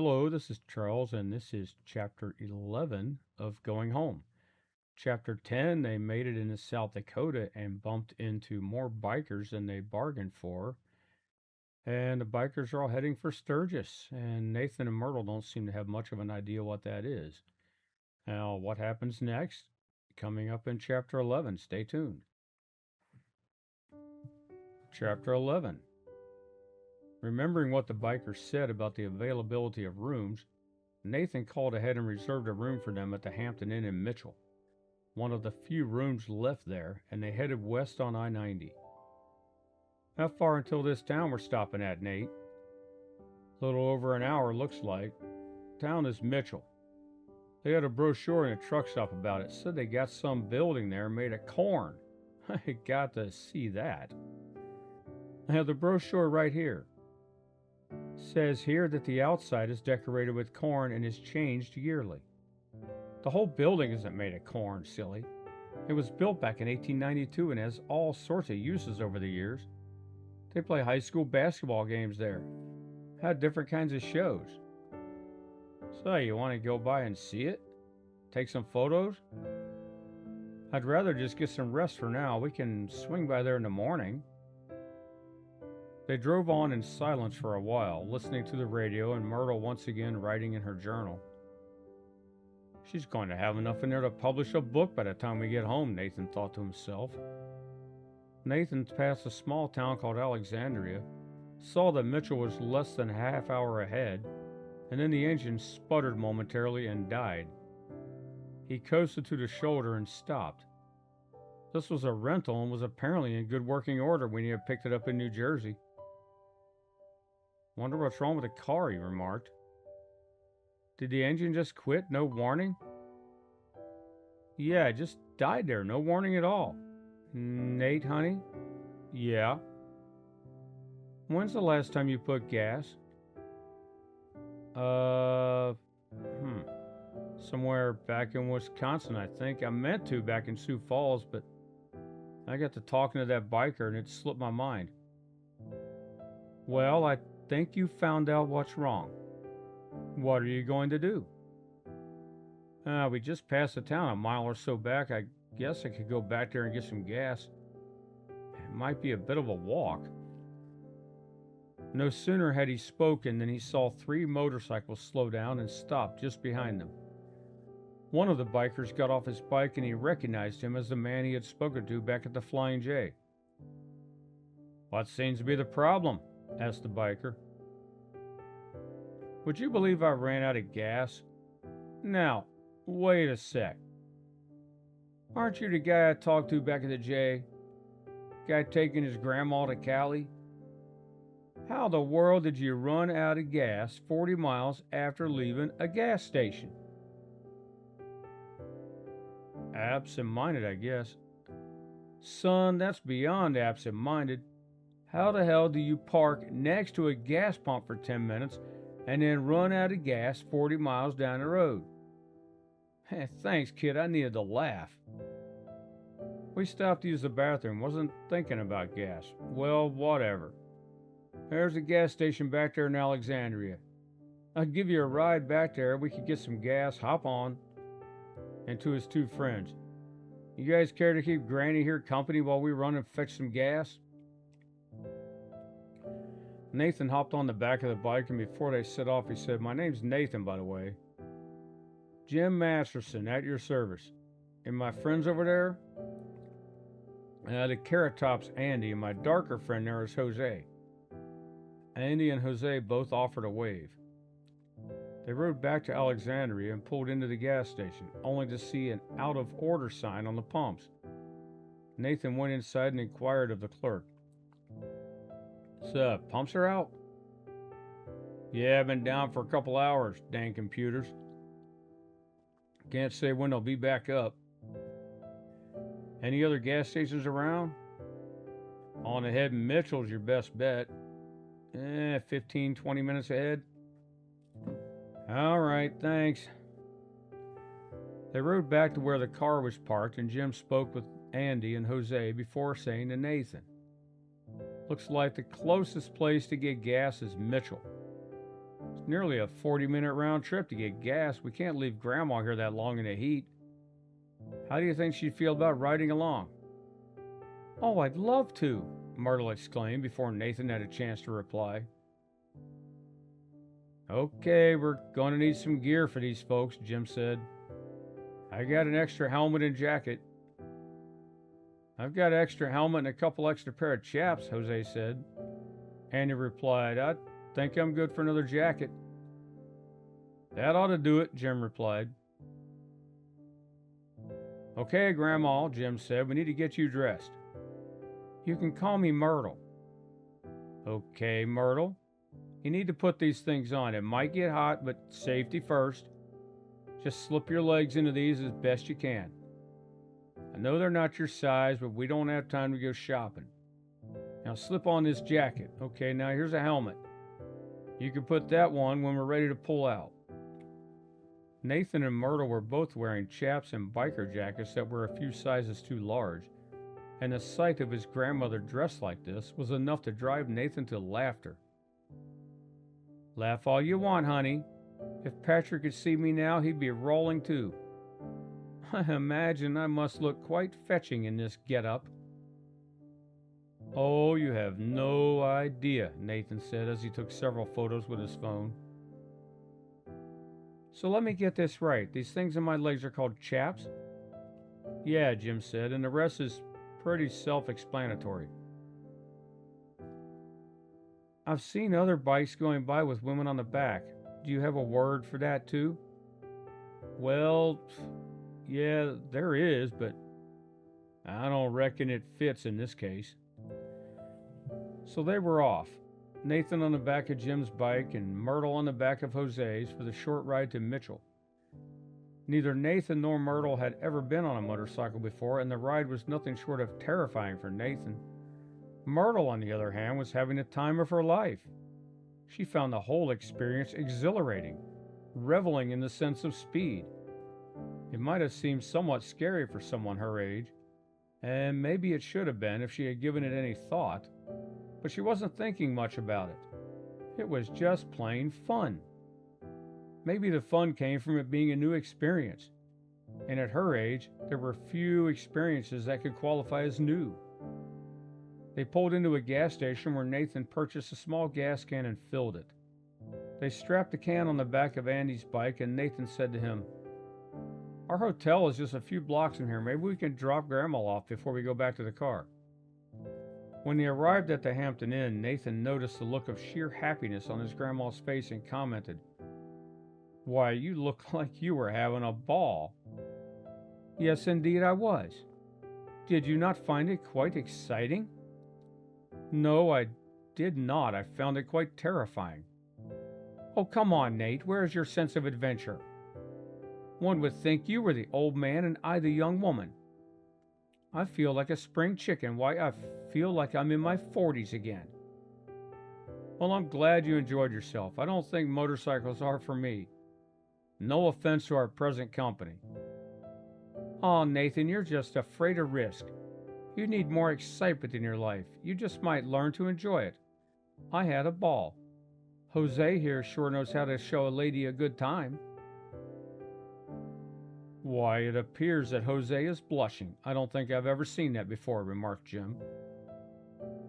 Hello, this is Charles, and this is chapter 11 of Going Home. Chapter 10, they made it into South Dakota and bumped into more bikers than they bargained for. And the bikers are all heading for Sturgis, and Nathan and Myrtle don't seem to have much of an idea what that is. Now, what happens next? Coming up in chapter 11. Stay tuned. Chapter 11. Remembering what the bikers said about the availability of rooms, Nathan called ahead and reserved a room for them at the Hampton Inn in Mitchell, one of the few rooms left there, and they headed west on I-90. How far until this town we're stopping at, Nate? Little over an hour, looks like. Town is Mitchell. They had a brochure in a truck stop about it. Said they got some building there made of corn. I got to see that. I have the brochure right here. Says here that the outside is decorated with corn and is changed yearly. The whole building isn't made of corn, silly. It was built back in 1892 and has all sorts of uses over the years. They play high school basketball games there. Had different kinds of shows. So, you want to go by and see it? Take some photos? I'd rather just get some rest for now. We can swing by there in the morning. They drove on in silence for a while, listening to the radio and Myrtle once again writing in her journal. She's going to have enough in there to publish a book by the time we get home, Nathan thought to himself. Nathan passed a small town called Alexandria, saw that Mitchell was less than a half hour ahead, and then the engine sputtered momentarily and died. He coasted to the shoulder and stopped. This was a rental and was apparently in good working order when he had picked it up in New Jersey. Wonder what's wrong with the car, he remarked. Did the engine just quit? No warning? Yeah, it just died there. No warning at all. Nate, honey? Yeah. When's the last time you put gas? Somewhere back in Wisconsin, I think. I meant to back in Sioux Falls, but I got to talking to that biker and it slipped my mind. Well, I think you found out what's wrong. What are you going to do? We just passed the town a mile or so back. I guess I could go back there and get some gas. It might be a bit of a walk. No sooner had he spoken than he saw 3 motorcycles slow down and stop just behind them. One of the bikers got off his bike and he recognized him as the man he had spoken to back at the Flying J. What seems to be the problem? Asked the biker. Would you believe I ran out of gas? Now, wait a sec. Aren't you the guy I talked to back at the J? Guy taking his grandma to Cali? How the world did you run out of gas 40 miles after leaving a gas station? Absent-minded, I guess. Son, that's beyond absent-minded. How the hell do you park next to a gas pump for 10 minutes and then run out of gas 40 miles down the road? Thanks, kid. I needed to laugh. We stopped to use the bathroom. Wasn't thinking about gas. Well, whatever. There's a gas station back there in Alexandria. I'll give you a ride back there. We could get some gas. Hop on. And to his 2 friends. You guys care to keep Granny here company while we run and fetch some gas? Nathan hopped on the back of the bike, and before they set off, he said, My name's Nathan, by the way. Jim Masterson, at your service. And my friends over there? The Carrot Top's Andy, and my darker friend there is Jose. Andy and Jose both offered a wave. They rode back to Alexandria and pulled into the gas station, only to see an out-of-order sign on the pumps. Nathan went inside and inquired of the clerk. So, pumps are out? Yeah, I've been down for a couple hours, dang computers. Can't say when they'll be back up. Any other gas stations around? On ahead in Mitchell's your best bet. 15, 20 minutes ahead. All right, thanks. They rode back to where the car was parked, and Jim spoke with Andy and Jose before saying to Nathan, Looks like the closest place to get gas is Mitchell. It's nearly a 40-minute round trip to get gas. We can't leave Grandma here that long in the heat. How do you think she'd feel about riding along?" "Oh, I'd love to," Myrtle exclaimed before Nathan had a chance to reply. "Okay, we're going to need some gear for these folks," Jim said. "I got an extra helmet and jacket." "I've got an extra helmet and a couple extra pair of chaps," Jose said. Andy replied, "I think I'm good for another jacket." "That ought to do it," Jim replied. "Okay, Grandma," Jim said, "we need to get you dressed." "You can call me Myrtle." "Okay, Myrtle. You need to put these things on. It might get hot, but safety first. Just slip your legs into these as best you can. I know they're not your size, but we don't have time to go shopping. Now slip on this jacket. Okay, now here's a helmet. You can put that one when we're ready to pull out." Nathan and Myrtle were both wearing chaps and biker jackets that were a few sizes too large, and the sight of his grandmother dressed like this was enough to drive Nathan to laughter. "Laugh all you want, honey. If Patrick could see me now, he'd be rolling too. I imagine I must look quite fetching in this get-up." "Oh, you have no idea," Nathan said as he took several photos with his phone. "So let me get this right. These things on my legs are called chaps?" "Yeah," Jim said, "and the rest is pretty self-explanatory." "I've seen other bikes going by with women on the back. Do you have a word for that too?" "Well, yeah, there is, but I don't reckon it fits in this case." So they were off, Nathan on the back of Jim's bike and Myrtle on the back of Jose's for the short ride to Mitchell. Neither Nathan nor Myrtle had ever been on a motorcycle before, and the ride was nothing short of terrifying for Nathan. Myrtle, on the other hand, was having the time of her life. She found the whole experience exhilarating, reveling in the sense of speed. It might have seemed somewhat scary for someone her age, and maybe it should have been if she had given it any thought, but she wasn't thinking much about it. It was just plain fun. Maybe the fun came from it being a new experience, and at her age, there were few experiences that could qualify as new. They pulled into a gas station where Nathan purchased a small gas can and filled it. They strapped the can on the back of Andy's bike, and Nathan said to him, "Our hotel is just a few blocks from here. Maybe we can drop Grandma off before we go back to the car." When they arrived at the Hampton Inn, Nathan noticed the look of sheer happiness on his grandma's face and commented, "Why, you look like you were having a ball." "Yes, indeed I was. Did you not find it quite exciting?" "No, I did not. I found it quite terrifying." "Oh, come on, Nate. Where is your sense of adventure? One would think you were the old man and I the young woman. I feel like a spring chicken. Why, I feel like I'm in my 40s again." "Well, I'm glad you enjoyed yourself. I don't think motorcycles are for me. No offense to our present company." "Oh, Nathan, you're just afraid of risk. You need more excitement in your life. You just might learn to enjoy it. I had a ball. Jose here sure knows how to show a lady a good time." "Why, it appears that Jose is blushing. I don't think I've ever seen that before," remarked Jim.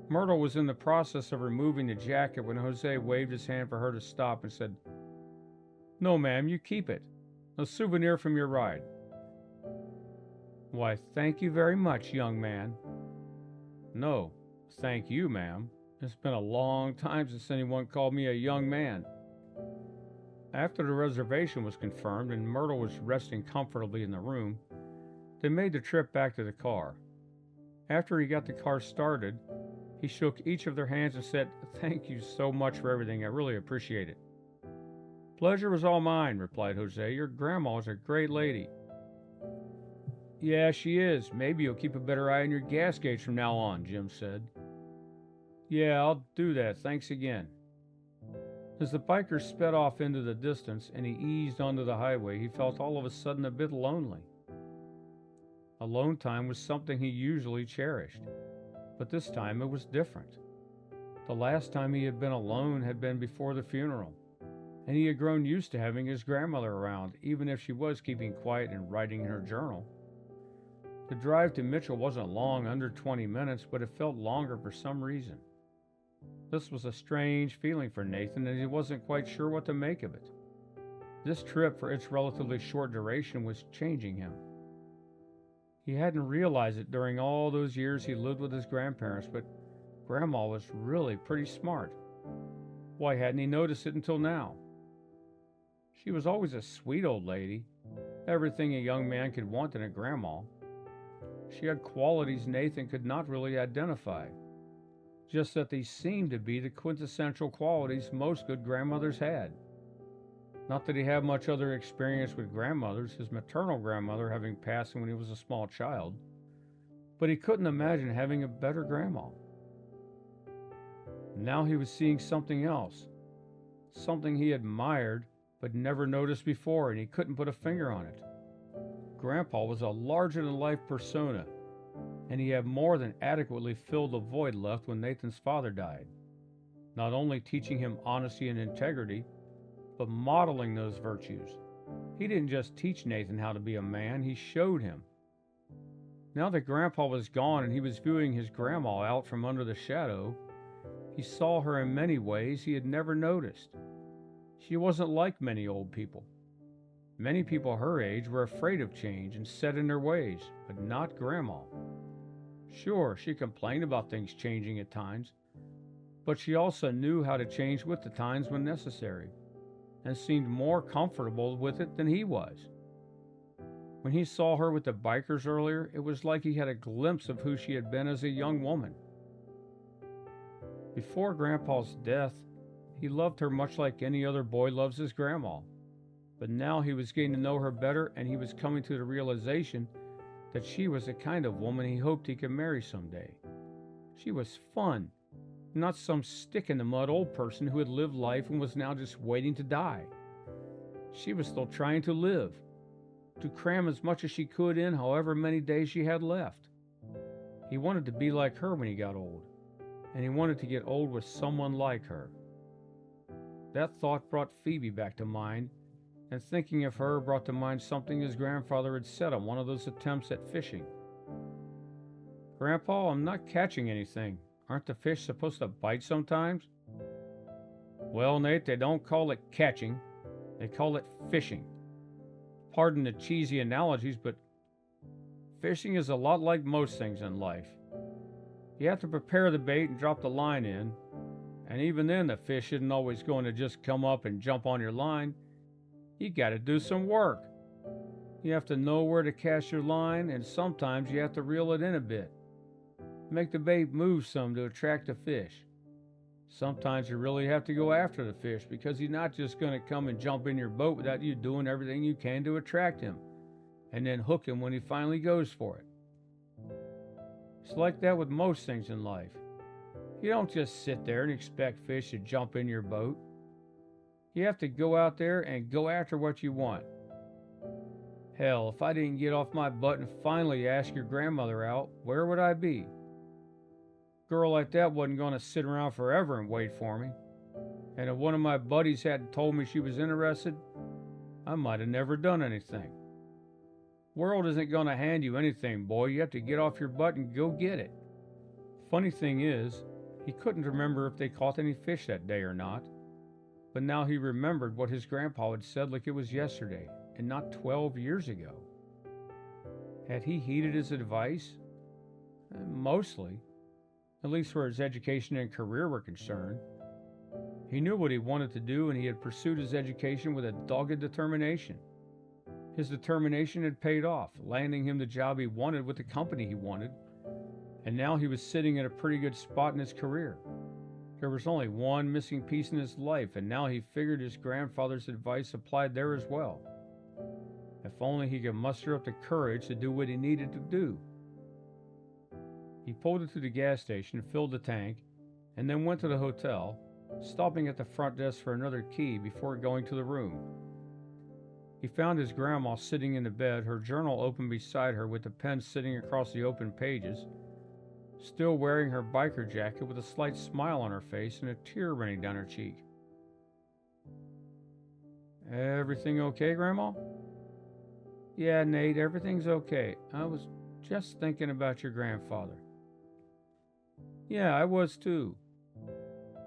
Myrtle was in the process of removing the jacket when Jose waved his hand for her to stop and said, "No, ma'am, you keep it. A souvenir from your ride." "Why, thank you very much, young man." "No, thank you, ma'am. It's been a long time since anyone called me a young man." After the reservation was confirmed and Myrtle was resting comfortably in the room, they made the trip back to the car. After he got the car started, he shook each of their hands and said, "Thank you so much for everything. I really appreciate it." "Pleasure was all mine," replied Jose. "Your grandma is a great lady." "Yeah, she is. Maybe you'll keep a better eye on your gas gauge from now on," Jim said. "Yeah, I'll do that. Thanks again." As the biker sped off into the distance and he eased onto the highway, he felt all of a sudden a bit lonely. Alone time was something he usually cherished, but this time it was different. The last time he had been alone had been before the funeral, and he had grown used to having his grandmother around, even if she was keeping quiet and writing in her journal. The drive to Mitchell wasn't long, under 20 minutes, but it felt longer for some reason. This was a strange feeling for Nathan, and he wasn't quite sure what to make of it. This trip, for its relatively short duration, was changing him. He hadn't realized it during all those years he lived with his grandparents, but Grandma was really pretty smart. Why hadn't he noticed it until now? She was always a sweet old lady, everything a young man could want in a grandma. She had qualities Nathan could not really identify, just that these seemed to be the quintessential qualities most good grandmothers had. Not that he had much other experience with grandmothers, his maternal grandmother having passed when he was a small child, but he couldn't imagine having a better grandma. Now he was seeing something else, something he admired but never noticed before, and he couldn't put a finger on it. Grandpa was a larger-than-life persona, and he had more than adequately filled the void left when Nathan's father died, not only teaching him honesty and integrity, but modeling those virtues. He didn't just teach Nathan how to be a man, he showed him. Now that Grandpa was gone and he was viewing his grandma out from under the shadow, he saw her in many ways he had never noticed. She wasn't like many old people. Many people her age were afraid of change and set in their ways, but not Grandma. Sure, she complained about things changing at times, but she also knew how to change with the times when necessary, and seemed more comfortable with it than he was. When he saw her with the bikers earlier, it was like he had a glimpse of who she had been as a young woman. Before Grandpa's death, he loved her much like any other boy loves his grandma. But now he was getting to know her better, and he was coming to the realization that she was the kind of woman he hoped he could marry someday. She was fun, not some stick-in-the-mud old person who had lived life and was now just waiting to die. She was still trying to live, to cram as much as she could in however many days she had left. He wanted to be like her when he got old, and he wanted to get old with someone like her. That thought brought Phoebe back to mind, and thinking of her brought to mind something his grandfather had said on one of those attempts at fishing. "Grandpa, I'm not catching anything. Aren't the fish supposed to bite sometimes?" "Well, Nate, they don't call it catching. They call it fishing. Pardon the cheesy analogies, but fishing is a lot like most things in life. You have to prepare the bait and drop the line in, and even then the fish isn't always going to just come up and jump on your line. You got to do some work. You have to know where to cast your line, and sometimes you have to reel it in a bit. Make the bait move some to attract the fish. Sometimes you really have to go after the fish because he's not just going to come and jump in your boat without you doing everything you can to attract him, and then hook him when he finally goes for it. It's like that with most things in life. You don't just sit there and expect fish to jump in your boat. You have to go out there and go after what you want. Hell, if I didn't get off my butt and finally ask your grandmother out, where would I be? A girl like that wasn't going to sit around forever and wait for me. And if one of my buddies hadn't told me she was interested, I might have never done anything. World isn't going to hand you anything, boy. You have to get off your butt and go get it. Funny thing is, he couldn't remember if they caught any fish that day or not. But now he remembered what his grandpa had said like it was yesterday, and not 12 years ago. Had he heeded his advice? Mostly, at least where his education and career were concerned. He knew what he wanted to do, and he had pursued his education with a dogged determination. His determination had paid off, landing him the job he wanted with the company he wanted, and now he was sitting at a pretty good spot in his career. There was only one missing piece in his life, and now he figured his grandfather's advice applied there as well. If only he could muster up the courage to do what he needed to do. He pulled into the gas station, filled the tank, and then went to the hotel, stopping at the front desk for another key before going to the room. He found his grandma sitting in the bed, her journal open beside her with the pen sitting across the open pages, still wearing her biker jacket with a slight smile on her face and a tear running down her cheek. Everything okay, Grandma? Yeah, Nate, everything's okay. I was just thinking about your grandfather. Yeah, I was too.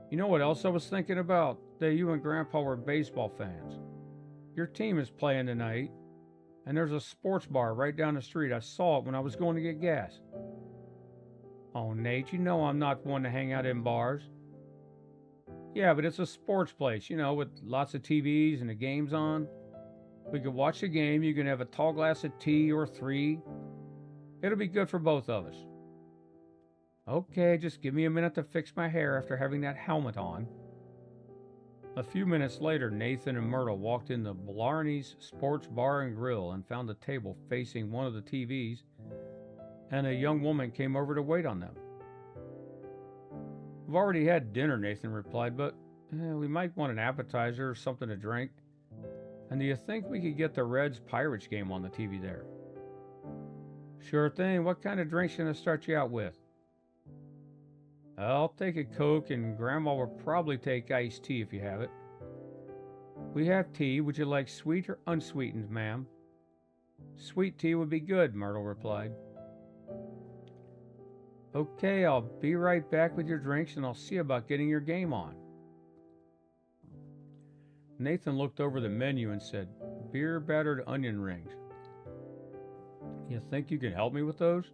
You know what else I was thinking about? That you and Grandpa were baseball fans. Your team is playing tonight, and there's a sports bar right down the street. I saw it when I was going to get gas. Oh, Nate, you know I'm not one to hang out in bars. Yeah, but it's a sports place, with lots of TVs and the games on. We could watch the game. You can have a tall glass of tea or three. It'll be good for both of us. Okay, just give me a minute to fix my hair after having that helmet on. A few minutes later, Nathan and Myrtle walked in the Blarney's Sports Bar and Grill and found a table facing one of the TVs, and a young woman came over to wait on them. We've already had dinner, Nathan replied, but we might want an appetizer or something to drink. And do you think we could get the Reds Pirates game on the TV there? Sure thing. What kind of drinks can I start you out with? I'll take a Coke, and Grandma will probably take iced tea if you have it. We have tea. Would you like sweet or unsweetened, ma'am? Sweet tea would be good, Myrtle replied. Okay, I'll be right back with your drinks, and I'll see about getting your game on. Nathan looked over the menu and said, beer battered onion rings. You think you can help me with those?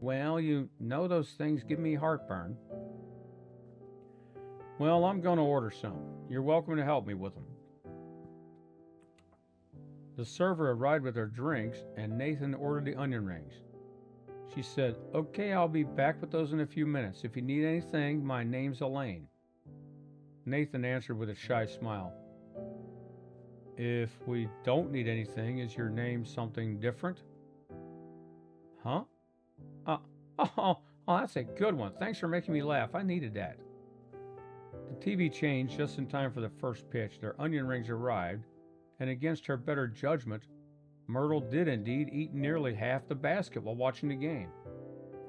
Well, you know those things give me heartburn. Well, I'm going to order some. You're welcome to help me with them. The server arrived with her drinks, and Nathan ordered the onion rings. She said, okay, I'll be back with those in a few minutes. If you need anything, my name's Elaine. Nathan answered with a shy smile. If we don't need anything, is your name something different? Huh? Oh, that's a good one. Thanks for making me laugh. I needed that. The TV changed just in time for the first pitch. Their onion rings arrived, and against her better judgment, Myrtle did indeed eat nearly half the basket while watching the game.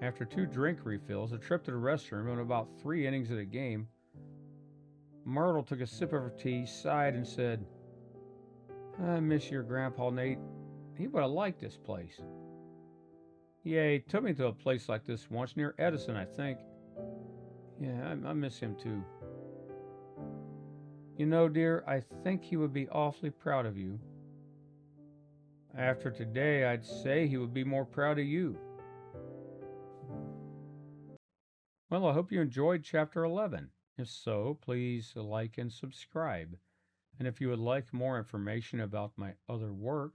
After 2 drink refills, a trip to the restroom, and about 3 innings of the game, Myrtle took a sip of her tea, sighed, and said, I miss your grandpa, Nate. He would have liked this place. Yeah, he took me to a place like this once near Edison, I think. Yeah, I miss him too. You know, dear, I think he would be awfully proud of you. After today, I'd say he would be more proud of you. Well, I hope you enjoyed Chapter 11. If so, please like and subscribe. And if you would like more information about my other work,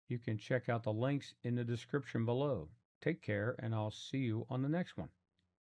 you can check out the links in the description below. Take care, and I'll see you on the next one.